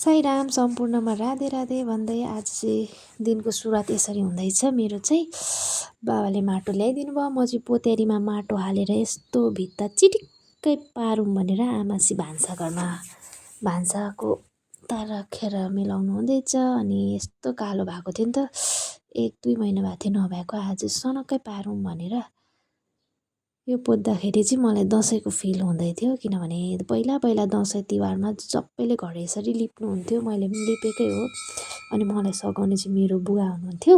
साईराम सम्पूर्णमा राधे राधे भन्दै आज चाहिँ दिनको सुरुवात यसरी हुँदैछ। मेरो चाहिँ बाबाले माटो ल्याइदिनु भयो। म चाहिँ पोत्यारीमा माटो हालेर यस्तो भित्ता चिटिक्कै पारौँ भनेर आमासी भान्साको तार राखेर मिलाउनु हुँदैछ। अनि यस्तो कालो भएको थियो नि त, 1-2 महिना भएको थियो नभएको। आज सनक्कै पारौँ भनेर यो पोत्दाखेरि चाहिँ मलाई दसैँको फिल हुँदै थियो। किनभने पहिला पहिला दसैँ तिहारमा सबैले घर यसरी लिप्नुहुन्थ्यो, मैले पनि लिपेकै हो। अनि मलाई सघाउने चाहिँ मेरो बुवा हुनुहुन्थ्यो।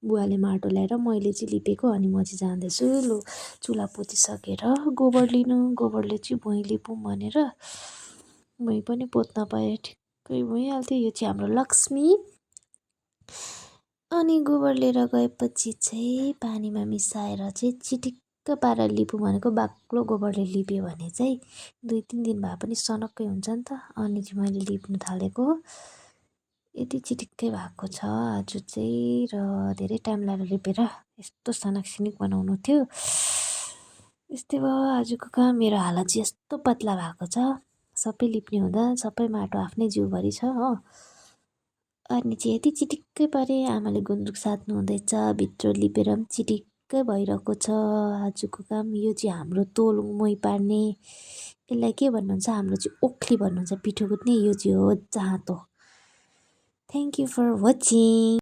बुवाले माटो ल्याएर मैले चाहिँ लिपेको। अनि म चाहिँ जाँदैछु लु चुला पोतिसकेर गोबर लिनु, गोबरले चाहिँ भुइँ लिपौँ भनेर। भुइँ पनि पोत्न पाएँ, ठिक्कै भइहाल्थ्यो। यो चाहिँ हाम्रो लक्ष्मी। अनि गोबर लिएर गएपछि चाहिँ पानीमा मिसाएर चाहिँ चिटिक्क पारेर लिपौँ भनेको। बाक्लो गोबरले लिप्यो भने चाहिँ 2-3 दिन भए पनि सनक्कै हुन्छ नि त। अनि चाहिँ मैले लिप्नु थालेको, यति चिटिक्कै भएको छ आज चाहिँ। र धेरै टाइम लगाएर लिपेर यस्तो सनाकसिनिक बनाउनु थियो। यस्तै भयो आजको काम। मेरो हालत चाहिँ यस्तो पतला भएको छ। सबै लिप्ने हुँदा सबै माटो आफ्नै जिउभरि छ हो। अनि चाहिँ यति चिटिक्कै पारेँ। आमाले गुन्द्रुक साध्नु हुँदैछ, भित्र लिपेर पनि चिटिक्कै भइरहेको छ आजको काम। यो चाहिँ हाम्रो तोलुङ मोही पार्ने, यसलाई के भन्नुहुन्छ, हाम्रो चाहिँ ओख्ली भन्नुहुन्छ, पिठो कुट्ने। यो चाहिँ हो जाँतो। Thank you for watching.